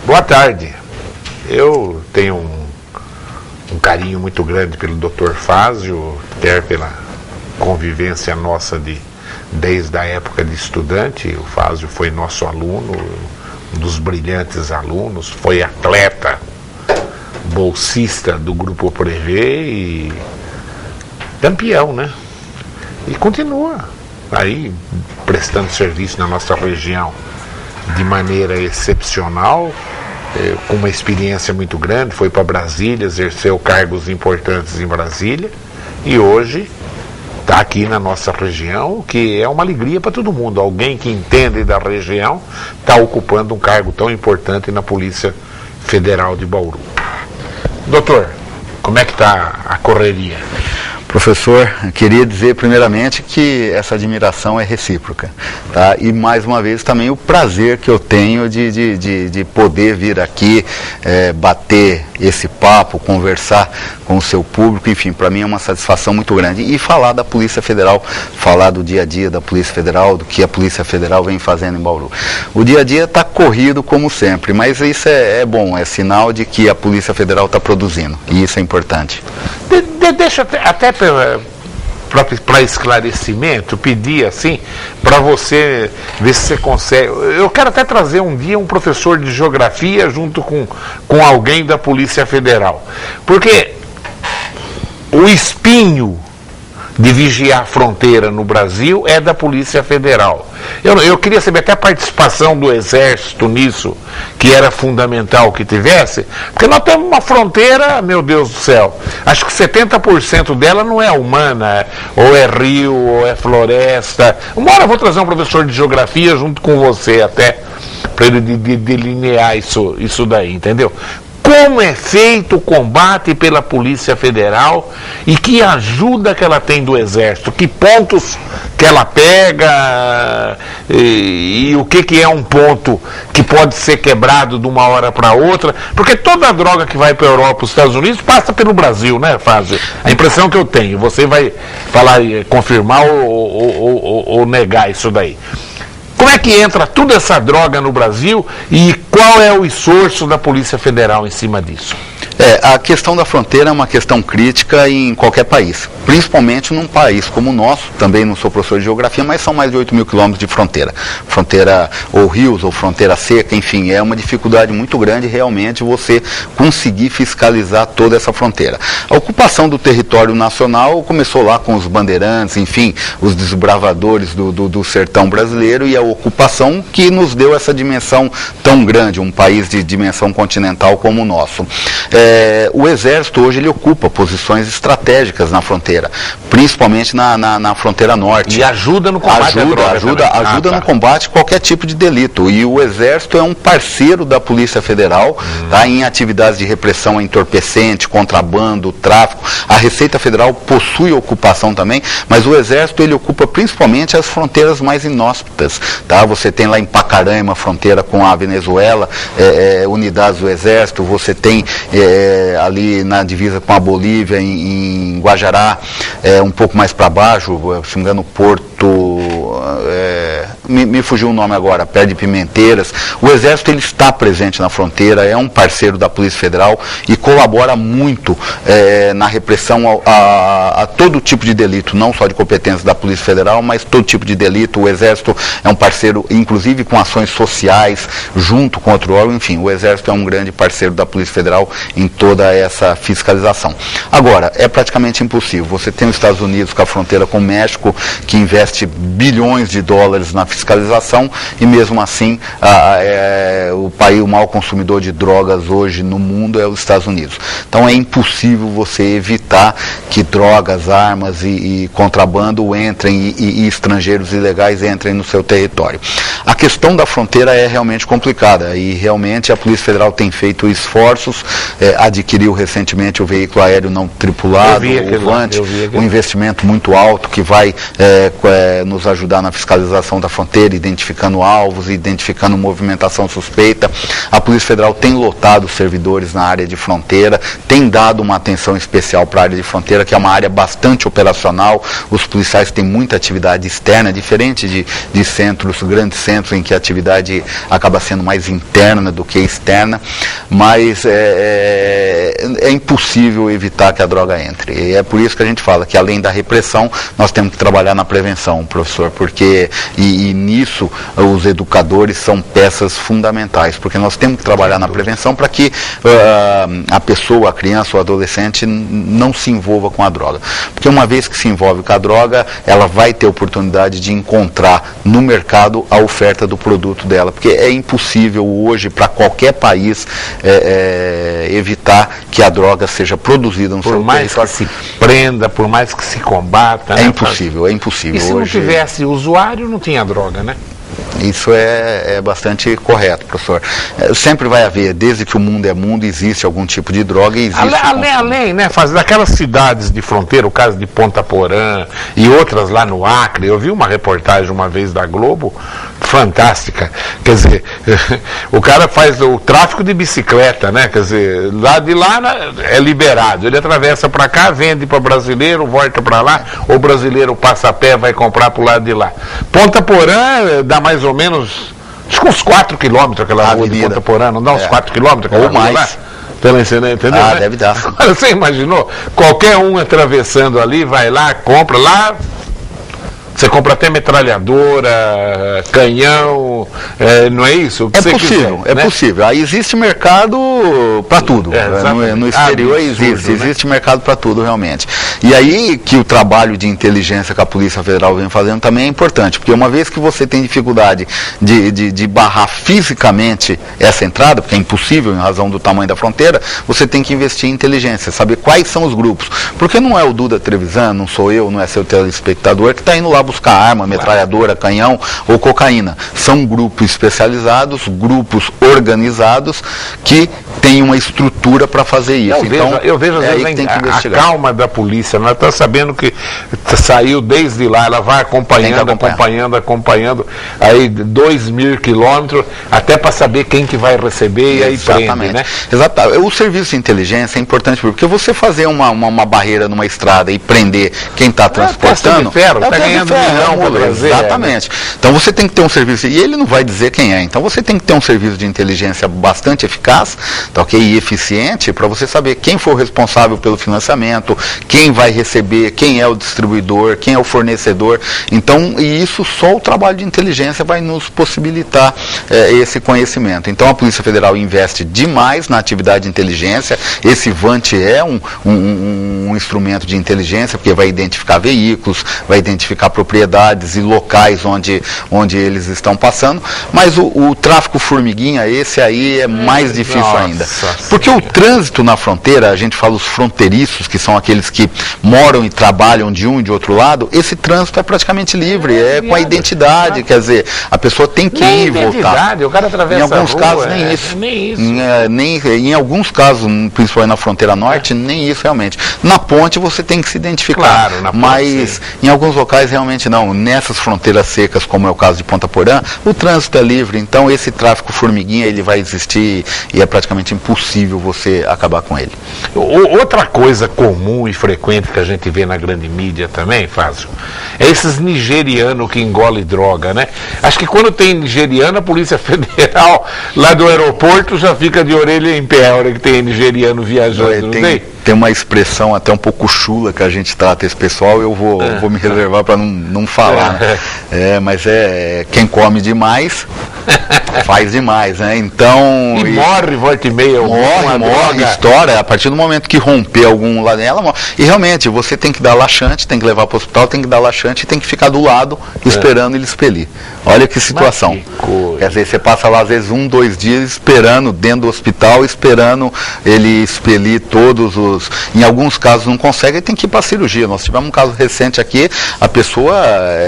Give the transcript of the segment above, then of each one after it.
Boa tarde. Eu tenho um carinho muito grande pelo Dr. Fázio, até pela convivência nossa desde a época de estudante. O Fázio foi nosso aluno, um dos brilhantes alunos, foi atleta, bolsista do Grupo Prevê e campeão, né? E continua aí prestando serviço na nossa região de maneira excepcional, com uma experiência muito grande. Foi para Brasília, exerceu cargos importantes em Brasília e hoje está aqui na nossa região, que é uma alegria para todo mundo. Alguém que entende da região está ocupando um cargo tão importante na Polícia Federal de Bauru. Doutor, como é que está a correria? Professor, queria dizer primeiramente que essa admiração é recíproca, tá? E mais uma vez também o prazer que eu tenho de poder vir aqui, bater esse papo, conversar com o seu público, enfim, para mim é uma satisfação muito grande. E falar da Polícia Federal, falar do dia a dia da Polícia Federal, do que a Polícia Federal vem fazendo em Bauru. O dia a dia está corrido como sempre, mas isso é bom, é sinal de que a Polícia Federal está produzindo, e isso é importante. Deixa até para esclarecimento, pedir assim, para você ver se você consegue. Eu quero até trazer um dia um professor de geografia junto com alguém da Polícia Federal. Porque o espinho de vigiar a fronteira no Brasil é da Polícia Federal. Eu queria saber até a participação do Exército nisso, que era fundamental que tivesse, porque nós temos uma fronteira, meu Deus do céu, acho que 70% dela não é humana, ou é rio, ou é floresta. Uma hora eu vou trazer um professor de geografia junto com você até, para ele delinear isso daí, entendeu? Como é feito o combate pela Polícia Federal e que ajuda que ela tem do Exército, que pontos que ela pega e o que é um ponto que pode ser quebrado de uma hora para outra, porque toda a droga que vai para a Europa, os Estados Unidos, passa pelo Brasil, né, Fázio? A impressão que eu tenho, você vai falar, confirmar ou negar isso daí. Como é que entra toda essa droga no Brasil e qual é o esforço da Polícia Federal em cima disso? A questão da fronteira é uma questão crítica em qualquer país, principalmente num país como o nosso. Também não sou professor de geografia, mas são mais de 8 mil quilômetros de fronteira. Fronteira ou rios, ou fronteira seca, enfim, é uma dificuldade muito grande realmente você conseguir fiscalizar toda essa fronteira. A ocupação do território nacional começou lá com os bandeirantes, enfim, os desbravadores do sertão brasileiro, e a ocupação que nos deu essa dimensão tão grande, um país de dimensão continental como o nosso. O Exército hoje ele ocupa posições estratégicas na fronteira, principalmente na fronteira norte. E ajuda no combate ajuda no combate a qualquer tipo de delito. E o Exército é um parceiro da Polícia Federal, tá, em atividades de repressão a entorpecente, contrabando, tráfico. A Receita Federal possui ocupação também, mas o Exército ele ocupa principalmente as fronteiras mais inóspitas. Tá? Você tem lá em Pacaraima, fronteira com a Venezuela, unidades do Exército. Você tem ali na divisa com a Bolívia, em Guajará, um pouco mais para baixo, se não me engano, Porto, me fugiu o nome agora, perto de Pimenteiras. O Exército ele está presente na fronteira, é um parceiro da Polícia Federal e colabora muito na repressão a todo tipo de delito, não só de competência da Polícia Federal, mas todo tipo de delito. O Exército é um parceiro, inclusive com ações sociais, junto com outro órgão. Enfim, o Exército é um grande parceiro da Polícia Federal em toda essa fiscalização. Agora, é praticamente impossível. Você tem os Estados Unidos com a fronteira com o México, que investe bilhões de dólares na fiscalização, e mesmo assim o maior consumidor de drogas hoje no mundo é os Estados Unidos. Então é impossível você evitar que drogas, armas e contrabando entrem e estrangeiros ilegais entrem no seu território. A questão da fronteira é realmente complicada e realmente a Polícia Federal tem feito esforços, adquiriu recentemente o veículo aéreo não tripulado, o Vante, um investimento muito alto que vai nos nos ajudar na fiscalização da fronteira, identificando alvos, identificando movimentação suspeita. A Polícia Federal tem lotado os servidores na área de fronteira, tem dado uma atenção especial para a área de fronteira, que é uma área bastante operacional. Os policiais têm muita atividade externa, diferente de centros, grandes centros, em que a atividade acaba sendo mais interna do que externa, mas é impossível evitar que a droga entre. E é por isso que a gente fala que, além da repressão, nós temos que trabalhar na prevenção, professor, porque e nisso os educadores são peças fundamentais, porque nós temos que trabalhar na prevenção para que a pessoa, a criança ou adolescente não se envolva com a droga. Porque uma vez que se envolve com a droga, ela vai ter oportunidade de encontrar no mercado a oferta do produto dela, porque é impossível hoje para qualquer país evitar que a droga seja produzida no seu território. Por mais que se prenda, por mais que se combata. É impossível, é impossível. E se hoje, não tivesse usuário, não tinha droga, né? Isso é bastante correto, professor. Sempre vai haver, desde que o mundo é mundo, existe algum tipo de droga e existe... Além, né, daquelas cidades de fronteira, o caso de Ponta Porã e outras lá no Acre, eu vi uma reportagem uma vez da Globo, fantástica, quer dizer, o cara faz o tráfico de bicicleta, né, quer dizer, lá de lá é liberado, ele atravessa para cá, vende para brasileiro, volta para lá, o brasileiro passa a pé, vai comprar para o lado de lá. Ponta Porã dá mais ou menos, acho que uns 4 quilômetros aquela rua de Ponta Porã, não dá uns 4 quilômetros? Ou mais. Entendeu? Ah, deve dar. Agora, você imaginou? Qualquer um atravessando ali, vai lá, compra lá. Você compra até metralhadora, canhão, não é isso? É possível, quiser, né? Possível. Aí existe mercado para tudo. No exterior existe mercado para tudo, realmente. E aí que o trabalho de inteligência que a Polícia Federal vem fazendo também é importante, porque uma vez que você tem dificuldade de barrar fisicamente essa entrada, porque é impossível em razão do tamanho da fronteira, você tem que investir em inteligência, saber quais são os grupos. Porque não é o Duda Trevisan, não sou eu, não é seu telespectador que está indo lá buscar arma, metralhadora, canhão ou cocaína. São grupos especializados, grupos organizados que têm uma estrutura para fazer isso. Eu vejo às vezes a calma da polícia, ela está sabendo que saiu desde lá, ela vai acompanhando, aí 2.000 quilômetros, até para saber quem que vai receber e aí prende, né? Exatamente. O serviço de inteligência é importante porque você fazer uma barreira numa estrada e prender quem está transportando... Está ganhando exatamente. Então você tem que ter um serviço, e ele não vai dizer quem é, então você tem que ter um serviço de inteligência bastante eficaz, tá, okay, e eficiente, para você saber quem for o responsável pelo financiamento, quem vai receber, quem é o distribuidor, quem é o fornecedor. Então, e isso só o trabalho de inteligência vai nos possibilitar esse conhecimento. Então a Polícia Federal investe demais na atividade de inteligência. Esse VANT é um instrumento de inteligência, porque vai identificar veículos, vai identificar propriedades e locais onde eles estão passando, mas o tráfico formiguinha, esse aí é mais difícil ainda. Porque o trânsito na fronteira, a gente fala os fronteiriços, que são aqueles que moram e trabalham de um e de outro lado, esse trânsito é praticamente livre, com a identidade, quer dizer, a pessoa tem que ir e voltar. O cara atravessa em alguns a rua, casos, nem isso. Em alguns casos, principalmente na fronteira norte, nem isso realmente. Na ponte você tem que se identificar, mas em alguns locais realmente não. Nessas fronteiras secas, como é o caso de Ponta Porã, o trânsito é livre, então esse tráfico formiguinha ele vai existir e é praticamente impossível você acabar com ele. Outra coisa comum e frequente que a gente vê na grande mídia também, Fácil, é esses nigerianos que engolem droga, né? Acho que quando tem nigeriano, a Polícia Federal lá do aeroporto já fica de orelha em pé a hora que tem nigeriano viajando, Tem uma expressão até um pouco chula que a gente trata esse pessoal, eu vou me reservar para não falar. Né? Mas quem come demais faz demais, né? Então... E morre, volta e meia. Morre, estoura, a partir do momento que romper algum lado dela, morre. E realmente, você tem que dar laxante, tem que levar para o hospital, tem que dar laxante e tem que ficar do lado esperando ele expelir. Olha que situação. Quer dizer, você passa lá às vezes 1, 2 dias esperando, dentro do hospital, esperando ele expelir todos quilos, em alguns casos não consegue e tem que ir para cirurgia. Nós tivemos um caso recente aqui, a pessoa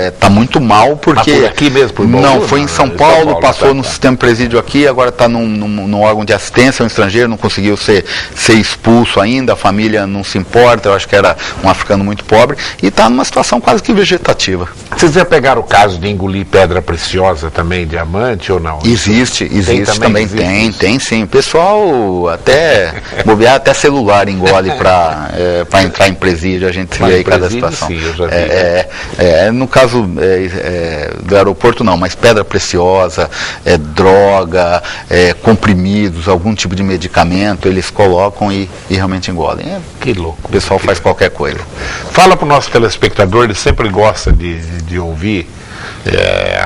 está muito mal porque... Por aqui mesmo? Por Bauru, não, foi em São Paulo, passou no sistema presídio aqui, agora está num órgão de assistência, um estrangeiro, não conseguiu ser expulso ainda, a família não se importa, eu acho que era um africano muito pobre, e está numa situação quase que vegetativa. Vocês já pegaram o caso de engolir pedra preciosa também, diamante ou não? Existe também, tem sim. O pessoal bobear até celular engole para entrar em presídio, a gente se vê aí cada situação. Sim, eu já vi. No caso do aeroporto não, mas pedra preciosa, droga, comprimidos, algum tipo de medicamento, eles colocam e realmente engolem. Que louco. O pessoal faz qualquer coisa. Fala para o nosso telespectador, ele sempre gosta de ouvir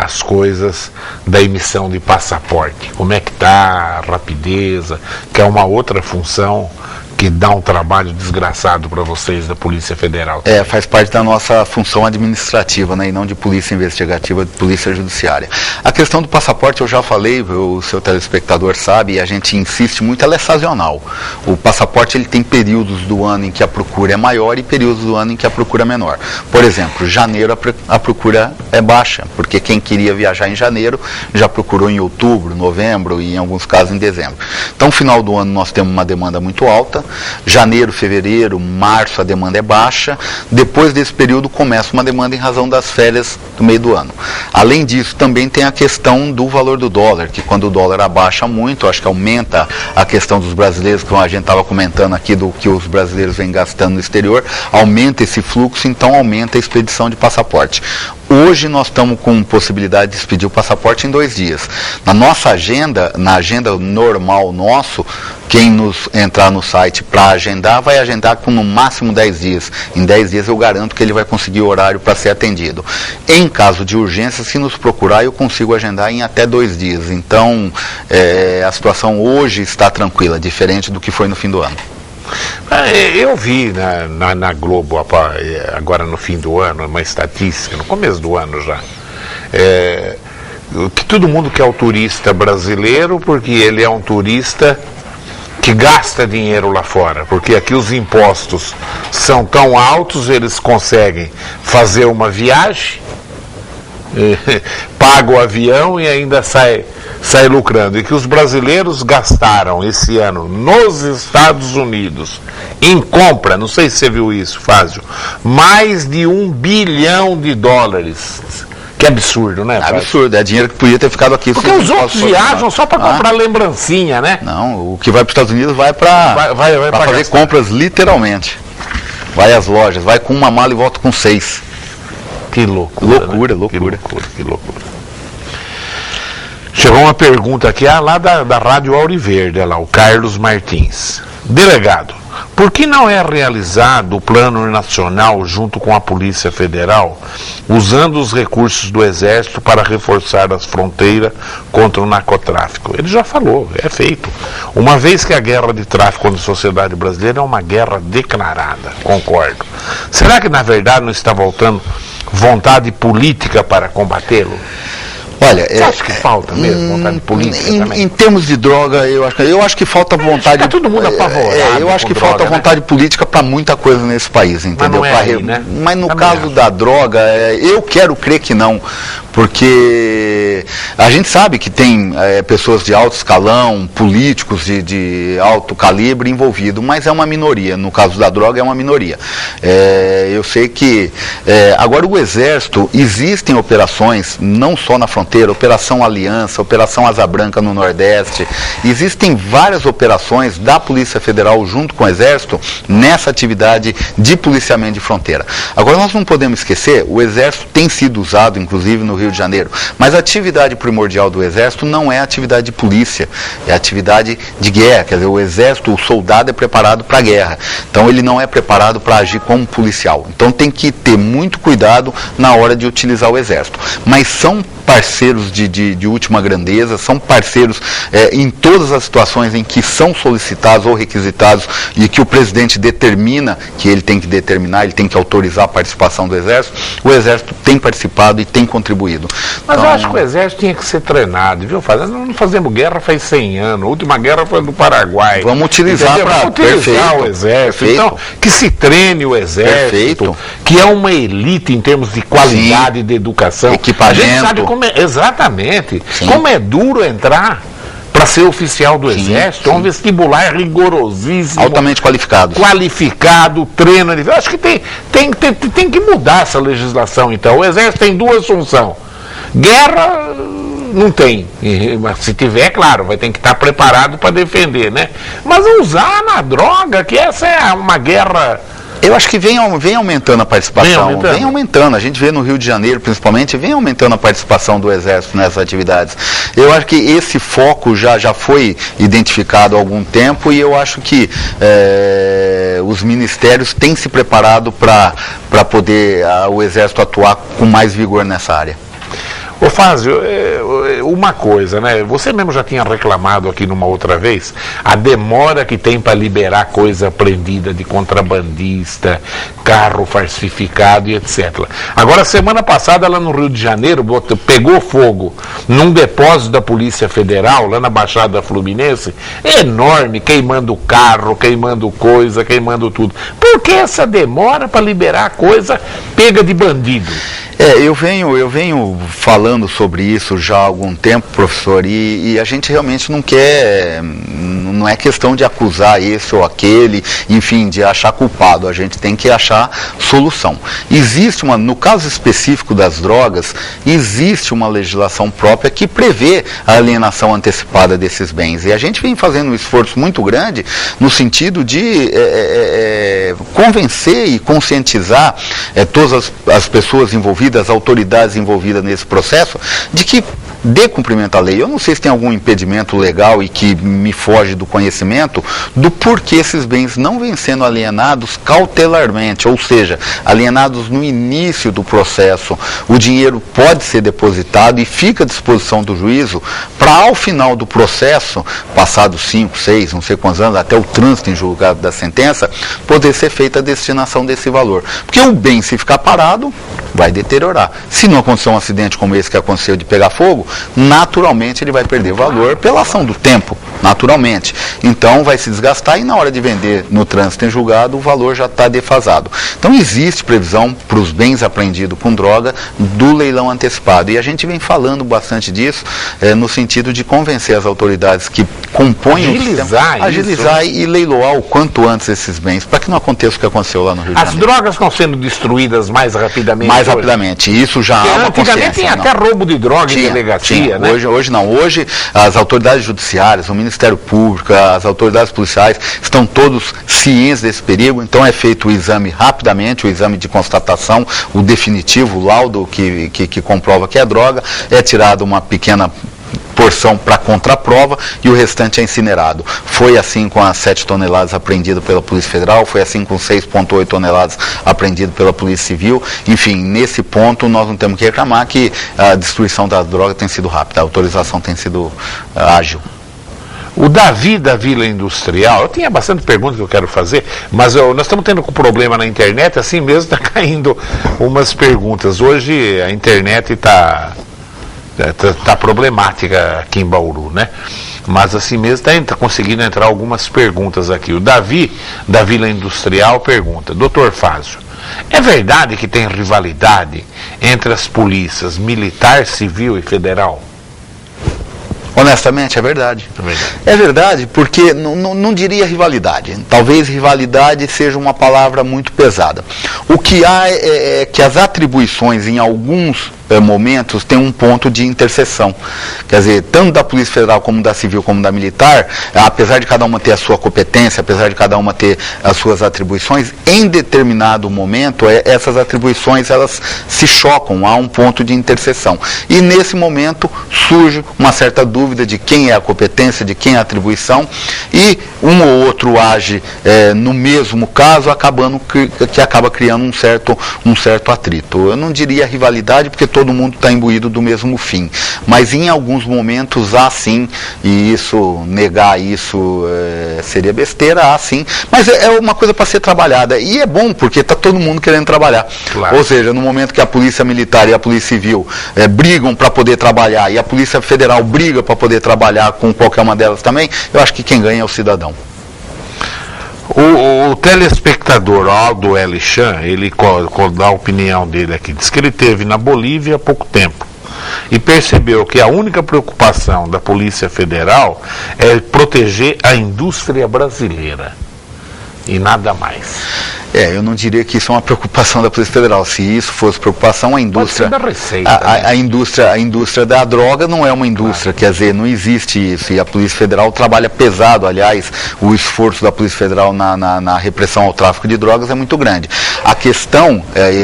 as coisas da emissão de passaporte. Como é que está a rapidez, que é uma outra função que dá um trabalho desgraçado para vocês da Polícia Federal. Faz parte da nossa função administrativa, né, e não de polícia investigativa, de polícia judiciária. A questão do passaporte, eu já falei, o seu telespectador sabe, e a gente insiste muito, ela é sazonal. O passaporte ele tem períodos do ano em que a procura é maior e períodos do ano em que a procura é menor. Por exemplo, janeiro a procura é baixa, porque quem queria viajar em janeiro já procurou em outubro, novembro e em alguns casos em dezembro. Então, no final do ano nós temos uma demanda muito alta. Janeiro, fevereiro, março a demanda é baixa. Depois desse período começa uma demanda em razão das férias do meio do ano. Além disso, também tem a questão do valor do dólar, que quando o dólar abaixa muito, acho que aumenta a questão dos brasileiros, como a gente estava comentando aqui, do que os brasileiros vêm gastando no exterior, aumenta esse fluxo, então aumenta a expedição de passaporte. Hoje nós estamos com possibilidade de expedir o passaporte em 2 dias. Na nossa agenda, na agenda normal nosso, quem nos entrar no site para agendar, vai agendar com no máximo 10 dias. Em 10 dias eu garanto que ele vai conseguir o horário para ser atendido. Em caso de urgência, se nos procurar, eu consigo agendar em até 2 dias. Então, a situação hoje está tranquila, diferente do que foi no fim do ano. Eu vi na Globo, agora no fim do ano, uma estatística, no começo do ano já, que todo mundo quer o turista brasileiro, porque ele é um turista que gasta dinheiro lá fora, porque aqui os impostos são tão altos, eles conseguem fazer uma viagem, paga o avião e ainda sai lucrando. E que os brasileiros gastaram esse ano nos Estados Unidos em compra, não sei se você viu isso, Fázio, mais de $1 bilhão. Que absurdo, né? Absurdo, é dinheiro que podia ter ficado aqui. Porque os outros viajam só para comprar lembrancinha, né? Não, o que vai para os Estados Unidos vai para fazer gastar compras, literalmente. Vai às lojas, vai com uma mala e volta com 6. Que loucura. Loucura. Que loucura. Chegou uma pergunta aqui, lá da Rádio Auriverde, lá, o Carlos Martins. Delegado, por que não é realizado o plano nacional junto com a Polícia Federal, usando os recursos do Exército para reforçar as fronteiras contra o narcotráfico? Ele já falou, é feito. Uma vez que a guerra de tráfico contra a sociedade brasileira é uma guerra declarada, concordo. Será que na verdade não está voltando vontade política para combatê-lo? Olha, você acha que falta mesmo vontade política também? Em termos de droga, eu acho que falta vontade. Todo mundo apavorado. Eu acho que falta vontade política para muita coisa nesse país, entendeu? Mas no caso da droga, eu quero crer que não, porque a gente sabe que tem pessoas de alto escalão, políticos de alto calibre envolvidos, mas é uma minoria. No caso da droga, é uma minoria. Eu sei que agora o Exército, existem operações, não só na fronteira, Operação Aliança, Operação Asa Branca no Nordeste, existem várias operações da Polícia Federal junto com o Exército nessa atividade de policiamento de fronteira. Agora nós não podemos esquecer, o Exército tem sido usado, inclusive no Rio de Janeiro, mas a atividade primordial do Exército não é atividade de polícia, é atividade de guerra, quer dizer, o Exército, o soldado é preparado para a guerra, então ele não é preparado para agir como policial, então tem que ter muito cuidado na hora de utilizar o Exército, mas são parceiros de última grandeza, são parceiros em todas as situações em que são solicitados ou requisitados e que o presidente determina que ele tem que determinar, ele tem que autorizar a participação do Exército. O Exército tem participado e tem contribuído. Mas então, eu acho que o Exército tinha que ser treinado, viu? Nós não fazemos guerra faz 100 anos, a última guerra foi no Paraguai. Vamos utilizar o Exército. Perfeito. Então, que se treine o Exército, perfeito, que é uma elite em termos de qualidade, sim, de educação. Equipamento. A gente sabe como é, exatamente, sim, como é duro entrar para ser oficial do Exército. É um vestibular rigorosíssimo. Altamente qualificado. Qualificado, treino. Eu acho que tem que mudar essa legislação, então. O Exército tem duas funções. Guerra não tem. Mas se tiver, claro, vai ter que estar preparado para defender, né? Mas usar na droga, que essa é uma guerra... Eu acho que vem aumentando a participação, vem aumentando. A gente vê no Rio de Janeiro, principalmente, vem aumentando a participação do Exército nessas atividades. Eu acho que esse foco já foi identificado há algum tempo e eu acho que os ministérios têm se preparado para poder o Exército atuar com mais vigor nessa área. Ô Fázio, uma coisa, né? Você mesmo já tinha reclamado aqui numa outra vez, a demora que tem para liberar coisa apreendida de contrabandista, carro falsificado e etc. Agora, semana passada, lá no Rio de Janeiro, pegou fogo num depósito da Polícia Federal, lá na Baixada Fluminense, enorme, queimando carro, queimando coisa, queimando tudo. Por que essa demora para liberar coisa pega de bandido? Eu venho falando sobre isso já há algum tempo, professor, e a gente realmente não é questão de acusar esse ou aquele, enfim, de achar culpado, a gente tem que achar solução. Existe no caso específico das drogas, existe uma legislação própria que prevê a alienação antecipada desses bens, e a gente vem fazendo um esforço muito grande no sentido de convencer e conscientizar todas as pessoas envolvidas, as autoridades envolvidas nesse processo, de que dê cumprimento à lei. Eu não sei se tem algum impedimento legal e que me foge do conhecimento do porquê esses bens não vêm sendo alienados cautelarmente, ou seja, alienados no início do processo. O dinheiro pode ser depositado e fica à disposição do juízo para, ao final do processo, passados 5, 6, não sei quantos anos, até o trânsito em julgado da sentença, poder ser feita a destinação desse valor. Porque o bem, se ficar parado, vai deteriorar. Se não acontecer um acidente como esse que aconteceu de pegar fogo, naturalmente ele vai perder valor pela ação do tempo, naturalmente. Então vai se desgastar e na hora de vender no trânsito em julgado o valor já está defasado. Então existe previsão para os bens apreendidos com droga do leilão antecipado. E a gente vem falando bastante disso no sentido de convencer as autoridades que compõem o sistema, agilizar e leiloar o quanto antes esses bens, para que não aconteça o que aconteceu lá no Rio de Janeiro. As drogas estão sendo destruídas mais rapidamente? Mais rapidamente. Isso já há uma consciência. Antigamente tinha até roubo de droga em delegacia, né? Hoje não. Hoje as autoridades judiciárias, o Ministério Público, as autoridades policiais estão todos cientes desse perigo, então é feito o exame rapidamente, o exame de constatação, o definitivo, o laudo que comprova que é droga, é tirada uma pequena porção para contraprova e o restante é incinerado. Foi assim com as 7 toneladas apreendidas pela Polícia Federal, foi assim com 6,8 toneladas apreendidas pela Polícia Civil. Enfim, nesse ponto nós não temos que reclamar que a destruição da droga tem sido rápida, a autorização tem sido ágil. O Davi da Vila Industrial, eu tinha bastante perguntas que eu quero fazer, mas nós estamos tendo um problema na internet, assim mesmo está caindo umas perguntas. Hoje a internet está problemática aqui em Bauru, né? Mas assim mesmo está conseguindo entrar algumas perguntas aqui. O Davi, da Vila Industrial, pergunta: Dr. Fázio, é verdade que tem rivalidade entre as polícias militar, civil e federal? Honestamente, é verdade. É verdade, porque não diria rivalidade. Talvez rivalidade seja uma palavra muito pesada. O que há é que as atribuições em alguns momentos tem um ponto de interseção. Quer dizer, tanto da Polícia Federal como da Civil como da Militar, apesar de cada uma ter a sua competência, apesar de cada uma ter as suas atribuições, em determinado momento essas atribuições elas se chocam, há um ponto de interseção. E nesse momento surge uma certa dúvida de quem é a competência, de quem é a atribuição, e um ou outro age no mesmo caso, acaba criando um certo atrito. Eu não diria rivalidade, porque todos todo mundo está imbuído do mesmo fim. Mas em alguns momentos há sim, e negar isso seria besteira, há sim, mas é uma coisa para ser trabalhada, e é bom porque está todo mundo querendo trabalhar. Claro. Ou seja, no momento que a Polícia Militar e a Polícia Civil brigam para poder trabalhar, e a Polícia Federal briga para poder trabalhar com qualquer uma delas também, eu acho que quem ganha é o cidadão. O telespectador Aldo L. Chan, ele dá a opinião dele aqui, diz que ele esteve na Bolívia há pouco tempo e percebeu que a única preocupação da Polícia Federal é proteger a indústria brasileira e nada mais. Eu não diria que isso é uma preocupação da Polícia Federal. Se isso fosse preocupação, a indústria... Pode ser da Receita, a indústria da droga não é uma indústria, quer dizer, não existe isso. E a Polícia Federal trabalha pesado, aliás, o esforço da Polícia Federal na repressão ao tráfico de drogas é muito grande. A questão,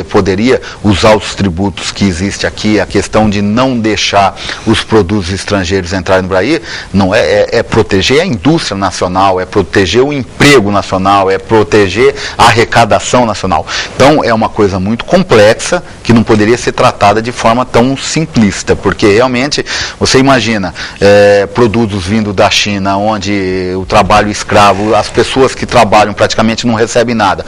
poderia usar os tributos que existem aqui, a questão de não deixar os produtos estrangeiros entrarem no Brasil, não é proteger a indústria nacional, é proteger o emprego nacional, é proteger a arrecadação nacional. Então é uma coisa muito complexa que não poderia ser tratada de forma tão simplista, porque realmente você imagina produtos vindo da China, onde o trabalho escravo, as pessoas que trabalham praticamente não recebem nada,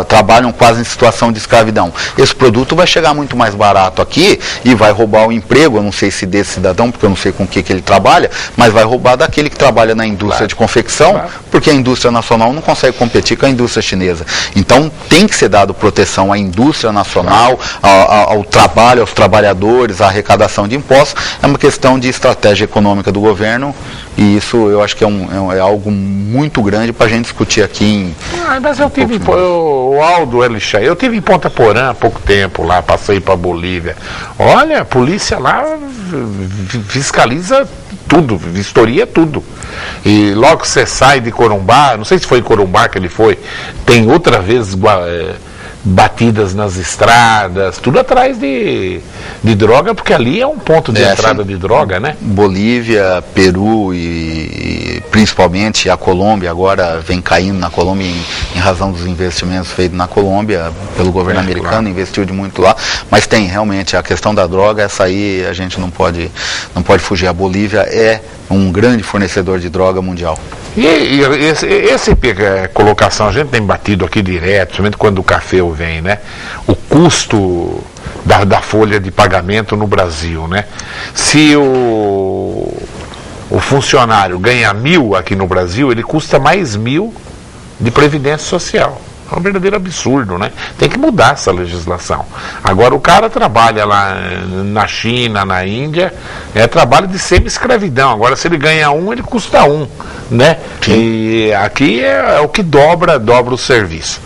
trabalham quase em situação de escravidão. Esse produto vai chegar muito mais barato aqui e vai roubar o emprego, eu não sei se desse cidadão, porque eu não sei com o que ele trabalha, mas vai roubar daquele que trabalha na indústria de confecção, porque a indústria nacional não consegue competir com a indústria chinesa. Então tem que ser dado proteção à indústria nacional, ao trabalho, aos trabalhadores, à arrecadação de impostos. É uma questão de estratégia econômica do governo, e isso eu acho que é algo muito grande para a gente discutir aqui mas eu tive o Aldo L. Chan, eu tive em Ponta Porã há pouco tempo, lá passei para a Bolívia. Olha, a polícia lá fiscaliza tudo, vistoria tudo. E logo que você sai de Corumbá, não sei se foi em Corumbá que ele foi, tem outra vez batidas nas estradas, tudo atrás de droga, porque ali é um ponto de entrada de droga, né? Bolívia, Peru e principalmente a Colômbia agora vem caindo na Colômbia em razão dos investimentos feitos na Colômbia pelo governo americano, investiu de muito lá, mas tem realmente a questão da droga, essa aí a gente não pode fugir. A Bolívia é um grande fornecedor de droga mundial. E essa colocação, a gente tem batido aqui direto, principalmente quando o café vem, né? O custo da folha de pagamento no Brasil, né? Se o funcionário ganha 1.000 aqui no Brasil, ele custa mais 1.000 de previdência social. É um verdadeiro absurdo, né? Tem que mudar essa legislação. Agora o cara trabalha lá na China, na Índia, é trabalho de semi-escravidão. Agora se ele ganha 1, ele custa 1, né? Sim. E aqui é o que dobra o serviço.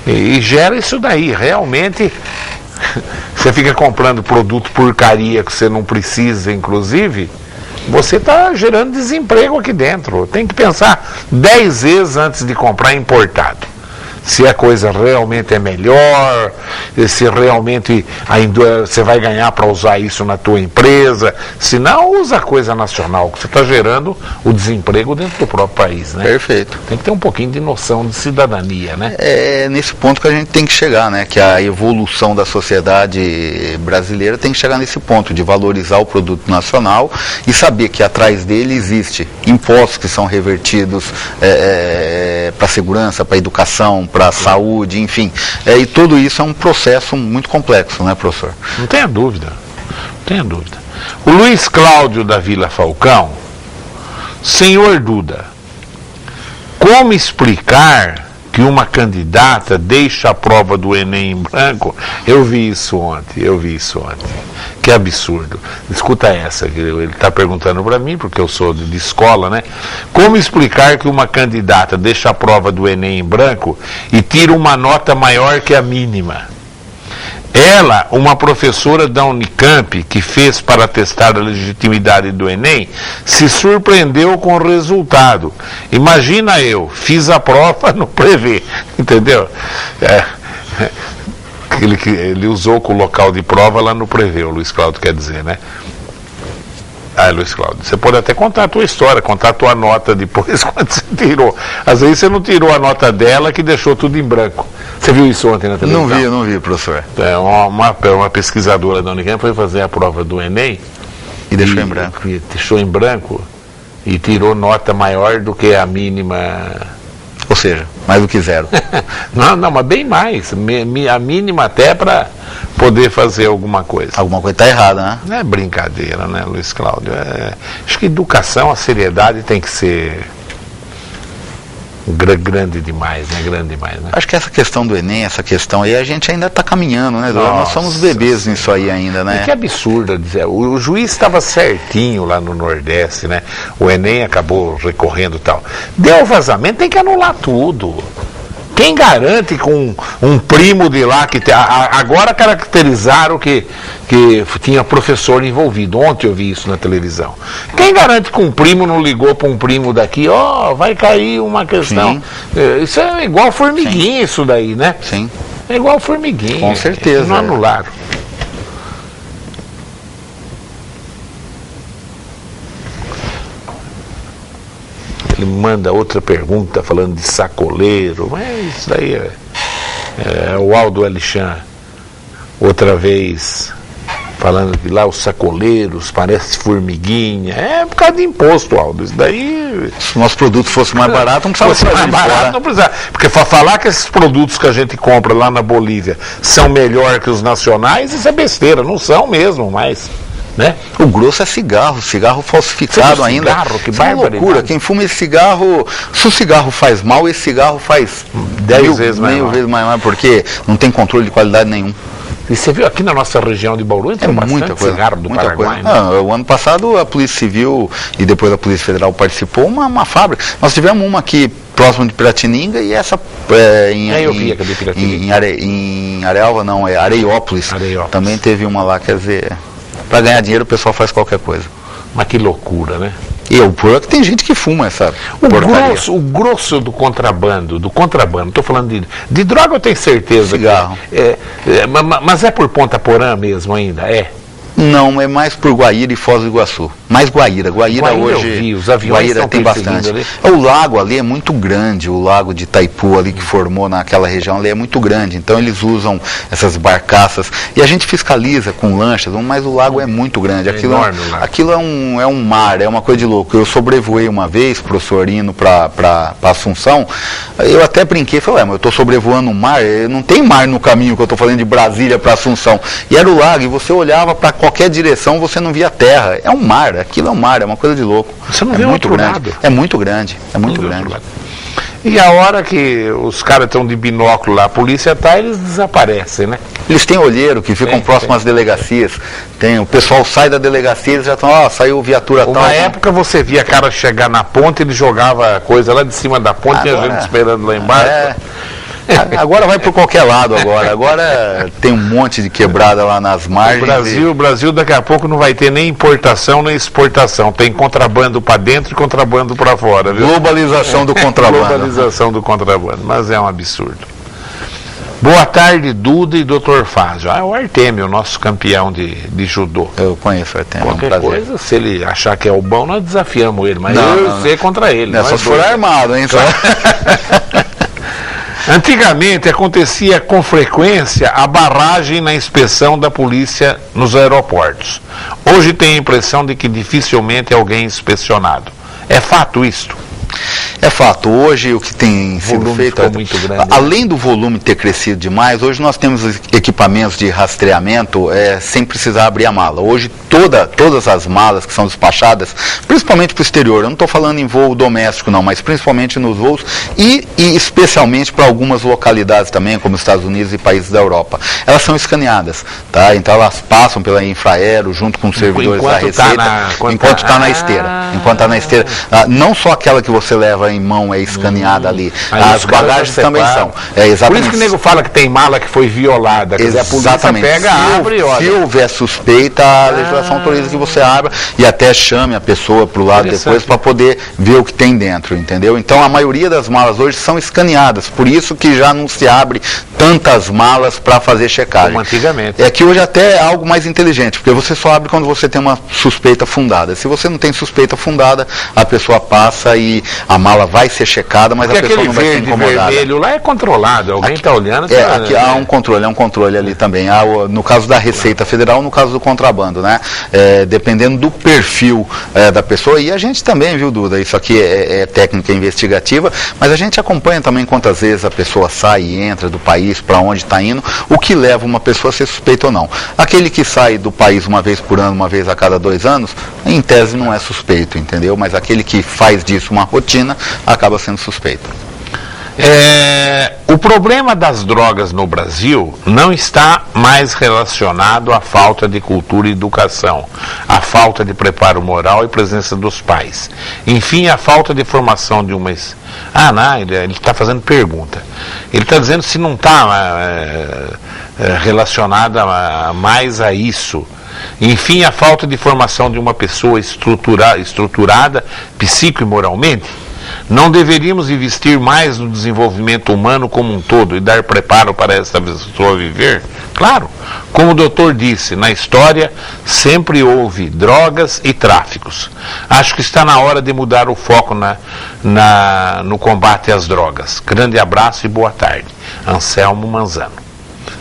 E gera isso daí, realmente. Você fica comprando produto porcaria que você não precisa, inclusive, você está gerando desemprego aqui dentro. Tem que pensar 10 vezes antes de comprar importado. Se a coisa realmente é melhor, se realmente você vai ganhar para usar isso na tua empresa. Se não, usa a coisa nacional, que você está gerando o desemprego dentro do próprio país, né? Perfeito. Tem que ter um pouquinho de noção de cidadania, né? É nesse ponto que a gente tem que chegar, né? Que a evolução da sociedade brasileira tem que chegar nesse ponto, de valorizar o produto nacional e saber que atrás dele existe impostos que são revertidos para a segurança, para a educação, para a saúde, enfim. E tudo isso é um processo muito complexo, né, professor? Não tenha dúvida, não tenha dúvida. O Luiz Cláudio da Vila Falcão, senhor Duda, como explicar que uma candidata deixa a prova do Enem em branco? Eu vi isso ontem. Que absurdo. Escuta essa, que ele está perguntando para mim, porque eu sou de escola, né? Como explicar que uma candidata deixa a prova do Enem em branco e tira uma nota maior que a mínima? Ela, uma professora da Unicamp, que fez para testar a legitimidade do Enem, se surpreendeu com o resultado. Imagina eu, fiz a prova no Prevê, entendeu? Ele usou com o local de prova lá no Prevê, o Luiz Cláudio quer dizer, né? Luiz Cláudio, você pode até contar a tua história, contar a tua nota depois, quando você tirou. Às vezes você não tirou a nota dela, que deixou tudo em branco. Você viu isso ontem na televisão? Não vi, professor. Uma pesquisadora da Unicamp foi fazer a prova do Enem. E deixou em branco. Deixou em branco e tirou nota maior do que a mínima. Ou seja, mais do que zero. Não, mas bem mais. A mínima até para poder fazer alguma coisa. Alguma coisa está errada, né? Não é brincadeira, né, Luiz Cláudio? Acho que educação, a seriedade tem que ser grande demais, né? Grande demais, né? Acho que essa questão do Enem, essa questão aí, a gente ainda está caminhando, né, Eduardo? Nós somos bebês nisso aí ainda, né? E que absurdo dizer. O juiz estava certinho lá no Nordeste, né? O Enem acabou recorrendo e tal. Deu vazamento, tem que anular tudo. Quem garante com um primo de lá que agora caracterizaram que tinha professor envolvido. Ontem eu vi isso na televisão. Quem garante que um primo não ligou para um primo daqui, vai cair uma questão. Isso é igual formiguinha. Sim. Isso daí, né? Sim. É igual formiguinha. Com certeza. Não anularam. Ele manda outra pergunta falando de sacoleiro, mas isso daí é o Aldo Alexandre, outra vez falando que lá os sacoleiros parece formiguinha, por causa de imposto, Aldo, isso daí... Se o nosso produto fosse mais barato, não precisava mais barato, não precisava, porque para falar que esses produtos que a gente compra lá na Bolívia são melhor que os nacionais, isso é besteira, não são mesmo, mas... Né? O grosso é cigarro falsificado ainda. Cigarro, que isso é uma loucura. Quem fuma esse cigarro, se o cigarro faz mal, esse cigarro faz 10 vezes mais, porque não tem controle de qualidade nenhum. E você viu aqui na nossa região de Bauru, tem muita coisa, cigarro do muita Paraguai, coisa. né? O ano passado a Polícia Civil e depois a Polícia Federal participou uma fábrica. Nós tivemos uma aqui próximo de Piratininga e essa em Arealva não, é Areiópolis. Também teve uma lá, quer dizer, para ganhar dinheiro o pessoal faz qualquer coisa. Mas que loucura, né? E o pior é que tem gente que fuma essa porcaria. O grosso do contrabando, estou falando de droga, eu tenho certeza. Cigarro. Mas é por Ponta Porã mesmo ainda, Não, é mais por Guaíra e Foz do Iguaçu. Mais Guaíra hoje. Eu vi, os aviões Guaíra tem bastante. Ali. O lago ali é muito grande, o lago de Itaipu ali que formou naquela região ali é muito grande. Então eles usam essas barcaças e a gente fiscaliza com lanchas, mas o lago é muito grande. Aquilo é um mar, é uma coisa de louco. Eu sobrevoei uma vez, professor, indo para Assunção. Eu até brinquei, falei, mas eu estou sobrevoando um mar, não tem mar no caminho que eu estou falando de Brasília para Assunção. E era o lago, e você olhava para qualquer direção, você não via terra. É um mar, aquilo é um mar, é uma coisa de louco. Você não vê muito outro grande. lado. É muito grande, é muito grande. E a hora que os caras estão de binóculo lá, a polícia está, eles desaparecem, né? Eles têm olheiro que ficam próximos às delegacias. O pessoal sai da delegacia, eles já estão, saiu viatura tal. Na época você via cara chegar na ponte, ele jogava coisa lá de cima da ponte, e a gente esperando lá embaixo. Agora vai por qualquer lado agora tem um monte de quebrada lá nas margens. O Brasil daqui a pouco não vai ter nem importação nem exportação, tem contrabando para dentro e contrabando para fora, viu? Globalização do contrabando. Globalização do contrabando, mas é um absurdo. Boa tarde, Duda e Dr. Fázio. É o Artemio, nosso campeão de judô. Eu conheço o Artemio. Qualquer coisa, se ele achar que é o bom, nós desafiamos ele, mas eu sei contra ele. Não é só se for armado, hein? Antigamente acontecia com frequência a barragem na inspeção da polícia nos aeroportos. Hoje tem a impressão de que dificilmente é alguém inspecionado. É fato isto? É fato, hoje o que tem sido feito, muito grande, além do volume ter crescido demais, hoje nós temos equipamentos de rastreamento sem precisar abrir a mala. Hoje todas as malas que são despachadas, principalmente para o exterior, eu não estou falando em voo doméstico não, mas principalmente nos voos e especialmente para algumas localidades também, como Estados Unidos e países da Europa, elas são escaneadas, tá? Então elas passam pela Infraero junto com os servidores da Receita, enquanto está na esteira. Enquanto está na esteira. Não só aquela que você você leva em mão é escaneada ali. Aí As bagagens também são. Exatamente. Por isso que o nego fala que tem mala que foi violada. Quer dizer, a polícia pega, abre e olha. Se houver suspeita, a legislação autoriza que você abra e até chame a pessoa para o lado depois para poder ver o que tem dentro, entendeu? Então a maioria das malas hoje são escaneadas, por isso que já não se abre tantas malas para fazer checagem. Como antigamente. É que hoje até é algo mais inteligente, porque você só abre quando você tem uma suspeita fundada. Se você não tem suspeita fundada, a pessoa passa e a mala vai ser checada, mas porque a pessoa não vai ser incomodada. Vermelho lá é controlado, alguém está olhando. Aqui há um controle ali também. No caso da Receita Federal, no caso do contrabando, né? Dependendo do perfil da pessoa, e a gente também, viu, Duda, isso aqui é técnica investigativa, mas a gente acompanha também quantas vezes a pessoa sai e entra do país, para onde está indo, o que leva uma pessoa a ser suspeita ou não. Aquele que sai do país uma vez por ano, uma vez a cada 2 anos, em tese não é suspeito, entendeu? Mas aquele que faz disso uma rotina, acaba sendo suspeito. O problema das drogas no Brasil não está mais relacionado à falta de cultura e educação, à falta de preparo moral e presença dos pais. Enfim, a falta de formação de uma... não, ele está fazendo pergunta. Ele está dizendo se não está relacionada mais a isso. Enfim, a falta de formação de uma pessoa estruturada psico e moralmente. Não deveríamos investir mais no desenvolvimento humano como um todo e dar preparo para essa pessoa viver? Claro, como o doutor disse, na história sempre houve drogas e tráficos. Acho que está na hora de mudar o foco no combate às drogas. Grande abraço e boa tarde. Anselmo Manzano.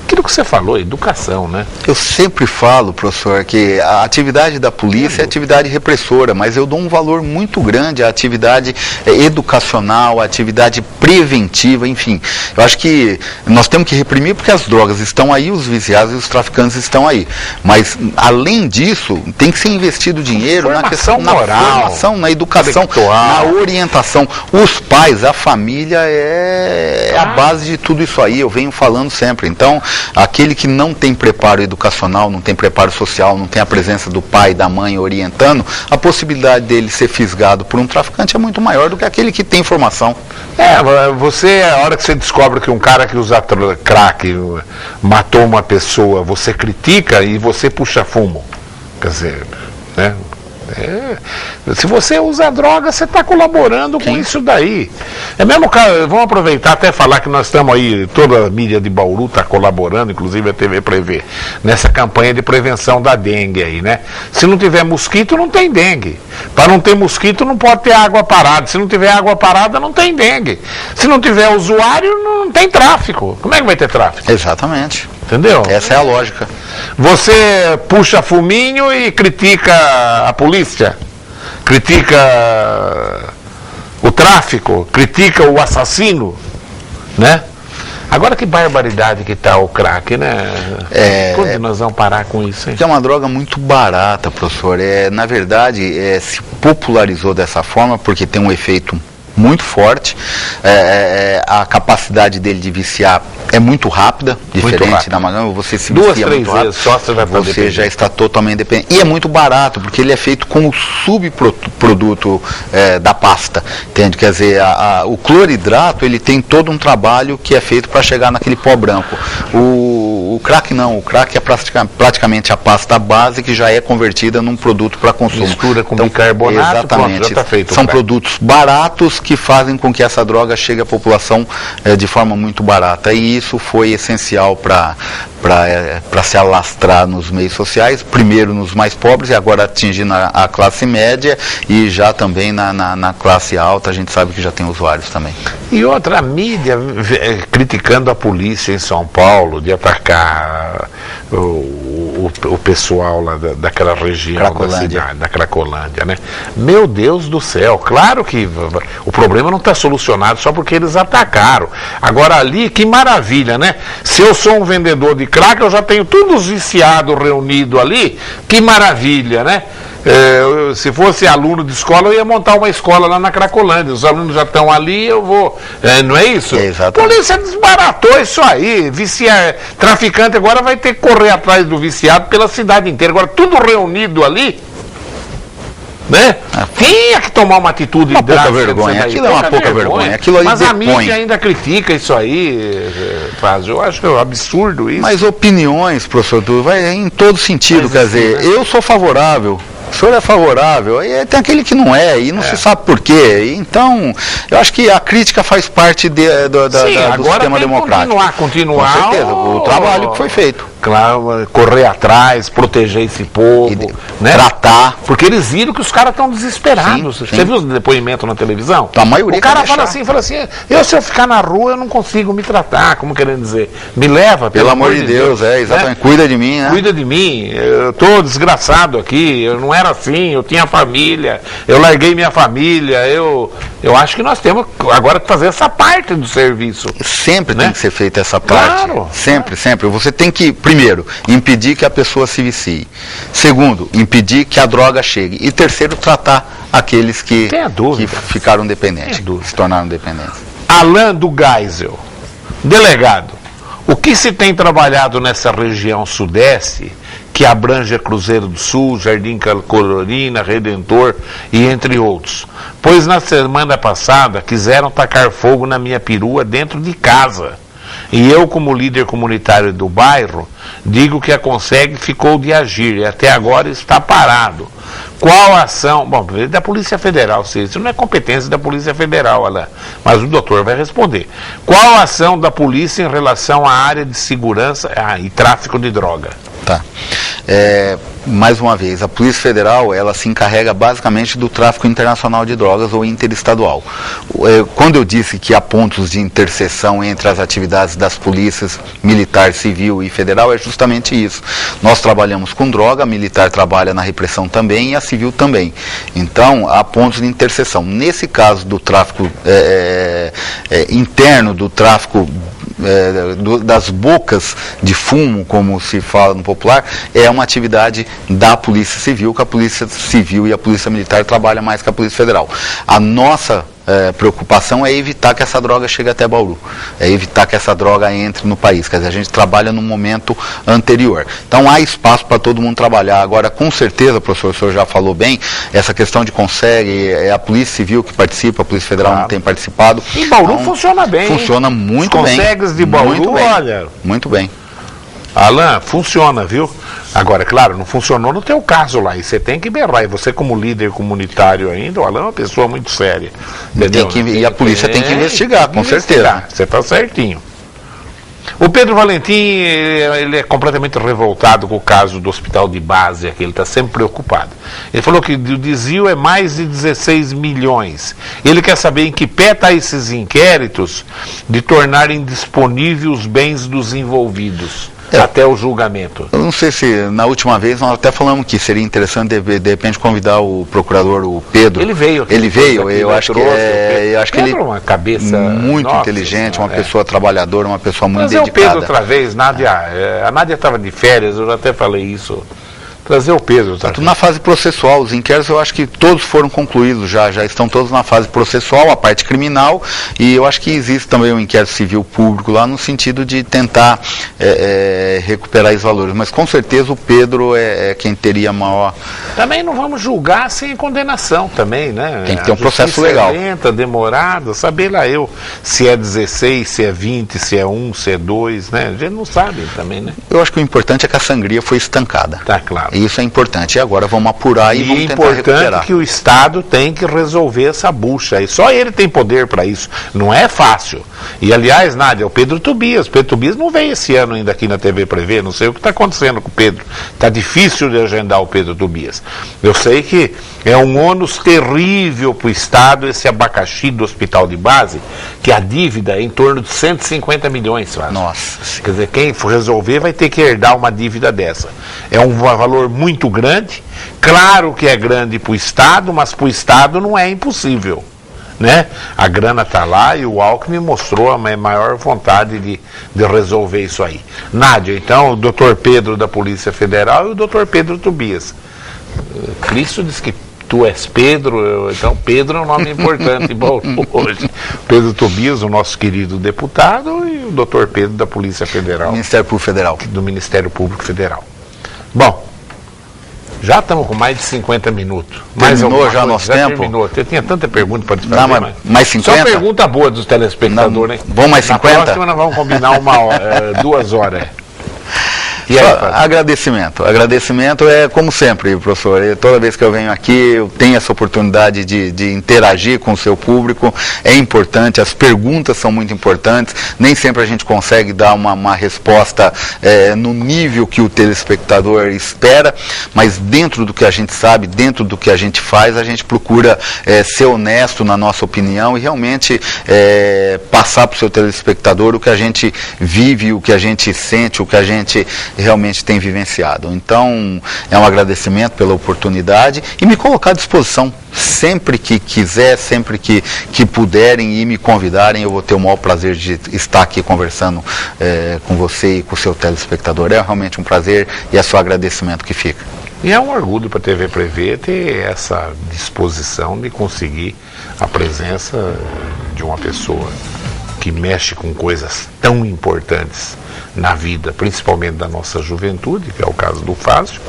Aquilo que você falou, educação, né? Eu sempre falo, professor, que a atividade da polícia é atividade repressora, mas eu dou um valor muito grande à atividade educacional, à atividade preventiva, enfim. Eu acho que nós temos que reprimir porque as drogas estão aí, os viciados e os traficantes estão aí. Mas, além disso, tem que ser investido dinheiro na questão moral, na formação, na educação, na orientação. Os pais, a família é a base de tudo isso aí, eu venho falando sempre. Então, aquele que não tem preparo educacional, não tem preparo social, não tem a presença do pai e da mãe orientando, a possibilidade dele ser fisgado por um traficante é muito maior do que aquele que tem formação. A hora que você descobre que um cara que usa crack matou uma pessoa, você critica e você puxa fumo. Quer dizer, né? Se você usa droga, você está colaborando com isso daí. É mesmo, cara, vamos aproveitar até falar que nós estamos aí, toda a mídia de Bauru está colaborando, inclusive a TV Prevê, nessa campanha de prevenção da dengue aí, né? Se não tiver mosquito, não tem dengue. Para não ter mosquito, não pode ter água parada. Se não tiver água parada, não tem dengue. Se não tiver usuário, não tem tráfico. Como é que vai ter tráfico? Exatamente. Entendeu? Essa é a lógica. Você puxa fuminho e critica a polícia, critica o tráfico, critica o assassino, né? Agora que barbaridade que está o crack, né? Quando nós vamos parar com isso, hein? É uma droga muito barata, professor. Na verdade, se popularizou dessa forma porque tem um efeito muito forte, a capacidade dele de viciar é muito rápida, diferente da maconha, você se vicia muito rápido, só você vai poder você já está totalmente dependente. E é muito barato, porque ele é feito com o subproduto da pasta, entende? Quer dizer, o cloridrato, ele tem todo um trabalho que é feito para chegar naquele pó branco. O crack não, o crack é praticamente a pasta base que já é convertida num produto para consumo. Mistura com bicarbonato, exatamente, pronto, já tá feito. São produtos baratos que fazem com que essa droga chegue à população de forma muito barata. E isso foi essencial para se alastrar nos meios sociais, primeiro nos mais pobres e agora atingindo a classe média e já também na classe alta, a gente sabe que já tem usuários também. E outra, a mídia criticando a polícia em São Paulo de atacar o pessoal lá daquela região da cidade, da Cracolândia, né? Meu Deus do céu, claro que o problema não está solucionado só porque eles atacaram. Agora ali, que maravilha, né? Se eu sou um vendedor de crack, eu já tenho todos os viciados reunidos ali, que maravilha, né? Se fosse aluno de escola, eu ia montar uma escola lá na Cracolândia. Os alunos já estão ali, eu vou. Não é isso? Exatamente. A polícia desbaratou isso aí. Traficante agora vai ter que correr atrás do viciado pela cidade inteira. Agora, tudo reunido ali. né? Tinha que tomar uma atitude uma pouca vergonha. Aquilo é uma pouca vergonha. Aquilo aí mas a mídia ainda critica isso aí, eu acho absurdo isso. Mas opiniões, professor Túlio, vai em todo sentido, quer dizer, né? Eu sou favorável. O senhor é favorável, e tem aquele que não é, e não se sabe por quê. Então, eu acho que a crítica faz parte do sistema democrático. Continuar. Com certeza, o trabalho que foi feito. Claro, correr atrás, proteger esse povo, né? Tratar. Porque eles viram que os caras estão desesperados. Sim. Você viu os depoimentos na televisão? A maioria o cara fala assim, se eu ficar na rua, eu não consigo me tratar, como querendo dizer, me leva, pelo amor de Deus, exatamente, né? Cuida de mim, né? Cuida de mim, eu tô desgraçado aqui, eu não era assim, eu tinha família, eu larguei minha família, eu acho que nós temos agora que fazer essa parte do serviço. Sempre, né? Tem que ser feita essa parte. Claro. Sempre. Você tem que, primeiro, impedir que a pessoa se vicie. Segundo, impedir que a droga chegue. E terceiro, tratar aqueles que ficaram dependentes, se tornaram dependentes. Alain do Geisel, delegado, o que se tem trabalhado nessa região sudeste, que abrange a Cruzeiro do Sul, Jardim Colorina, Redentor e entre outros? Pois na semana passada quiseram tacar fogo na minha perua dentro de casa. E eu, como líder comunitário do bairro, digo que a CONSEG ficou de agir e até agora está parado. Qual a ação? Bom, da Polícia Federal, isso não é competência da Polícia Federal, Alain, mas o doutor vai responder. Qual a ação da polícia em relação à área de segurança e tráfico de droga? Tá. Mais uma vez, a Polícia Federal, ela se encarrega basicamente do tráfico internacional de drogas ou interestadual. Quando eu disse que há pontos de interseção entre as atividades das polícias militar, civil e federal, é justamente isso. Nós trabalhamos com droga, a militar trabalha na repressão também e a civil também. Então, há pontos de interseção. Nesse caso do tráfico interno, do tráfico das bocas de fumo, como se fala no popular, é uma atividade da Polícia Civil, que a Polícia Civil e a Polícia Militar trabalham mais que a Polícia Federal. A nossa preocupação é evitar que essa droga chegue até Bauru, é evitar que essa droga entre no país, quer dizer, a gente trabalha no momento anterior. Então há espaço para todo mundo trabalhar. Agora, com certeza, professor, o senhor já falou bem, essa questão de CONSEG, é a Polícia Civil que participa, a Polícia Federal não tem participado. E Bauru funciona bem. Funciona muito bem. CONSEGs de Bauru, olha. Muito bem. Alain, funciona, viu? Agora, claro, não funcionou no teu caso lá, e você tem que berrar, e você como líder comunitário ainda, o Alain é uma pessoa muito séria, entendeu? E a polícia tem que investigar, com certeza. Você está certinho. O Pedro Valentim, ele é completamente revoltado com o caso do hospital de base aqui, ele está sempre preocupado. Ele falou que o desvio é mais de 16 milhões. Ele quer saber em que pé estão esses inquéritos de tornarem disponíveis os bens dos envolvidos. Até o julgamento. Eu não sei se na última vez nós até falamos que seria interessante de repente convidar o procurador, o Pedro. Ele veio. Eu acho que ele é uma cabeça muito inteligente, uma pessoa trabalhadora, uma pessoa muito dedicada. Trazer o Pedro outra vez, a Nádia estava de férias, eu já até falei isso. Trazer o Pedro. Está tudo na fase processual. Os inquéritos eu acho que todos foram concluídos, já estão todos na fase processual, a parte criminal, e eu acho que existe também um inquérito civil público lá no sentido de tentar recuperar esses valores. Mas com certeza o Pedro é quem teria maior... Também não vamos julgar sem condenação também, né? Tem que ter um processo legal. Lenta, demorado, saber lá se é 16, se é 20, se é 1, se é 2, né? A gente não sabe também, né? Eu acho que o importante é que a sangria foi estancada. Tá claro. Isso é importante. E agora vamos apurar e vamos tentar recuperar. É importante que o Estado tem que resolver essa bucha. E só ele tem poder para isso. Não é fácil. E, aliás, Nádia, o Pedro Tobias. O Pedro Tobias não veio esse ano ainda aqui na TV Prevê. Não sei o que está acontecendo com o Pedro. Está difícil de agendar o Pedro Tobias. Eu sei que é um ônus terrível para o Estado esse abacaxi do hospital de base, que a dívida é em torno de 150 milhões. Nossa. Quer dizer, quem for resolver vai ter que herdar uma dívida dessa. É um valor muito grande, claro que é grande para o Estado, mas para o Estado não é impossível, né? A grana está lá e o Alckmin mostrou a maior vontade de resolver isso aí. Nádia, então, o doutor Pedro da Polícia Federal e o doutor Pedro Tobias. Cristo diz que tu és Pedro, então Pedro é um nome importante hoje. Pedro Tobias, o nosso querido deputado, e o doutor Pedro da Polícia Federal. Ministério Público Federal. Do Ministério Público Federal. Bom, Já estamos com mais de 50 minutos. Terminou já nosso tempo? Terminou. Eu tinha tanta pergunta para te fazer. Não, mais 50? Só pergunta boa dos telespectadores, hein? Vamos mais 50? Na próxima nós vamos combinar 2 horas. E aí, agradecimento é como sempre, professor, toda vez que eu venho aqui eu tenho essa oportunidade de interagir com o seu público, é importante, as perguntas são muito importantes, nem sempre a gente consegue dar uma resposta no nível que o telespectador espera, mas dentro do que a gente sabe, dentro do que a gente faz, a gente procura ser honesto na nossa opinião e realmente passar para o seu telespectador o que a gente vive, o que a gente sente, o que a gente realmente tem vivenciado. Então, é um agradecimento pela oportunidade e me colocar à disposição sempre que quiser, sempre que puderem e me convidarem, eu vou ter o maior prazer de estar aqui conversando com você e com o seu telespectador. É realmente um prazer e é só agradecimento que fica. E é um orgulho para a TV Prevê ter essa disposição de conseguir a presença de uma pessoa que mexe com coisas tão importantes na vida, principalmente da nossa juventude, que é o caso do Fácil,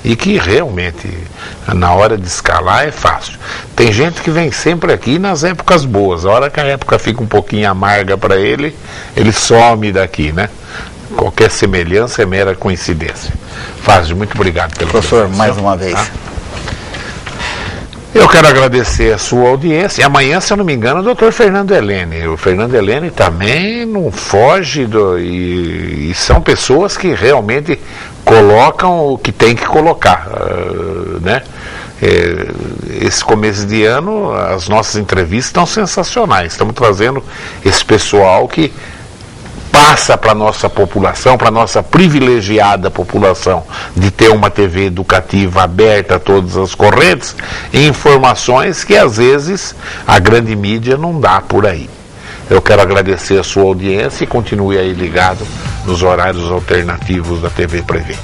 e que realmente, na hora de escalar, é fácil. Tem gente que vem sempre aqui nas épocas boas, a hora que a época fica um pouquinho amarga para ele, ele some daqui, né? Qualquer semelhança é mera coincidência. Fácil, muito obrigado pelo professor, mais uma vez. Eu quero agradecer a sua audiência. E amanhã, se eu não me engano, o doutor Fernando Helene. O Fernando Helene também não foge e são pessoas que realmente colocam o que tem que colocar, né? Esse começo de ano, as nossas entrevistas estão sensacionais. Estamos trazendo esse pessoal que passa para a nossa população, para a nossa privilegiada população, de ter uma TV educativa aberta a todas as correntes, e informações que às vezes a grande mídia não dá por aí. Eu quero agradecer a sua audiência e continue aí ligado nos horários alternativos da TV Prevê.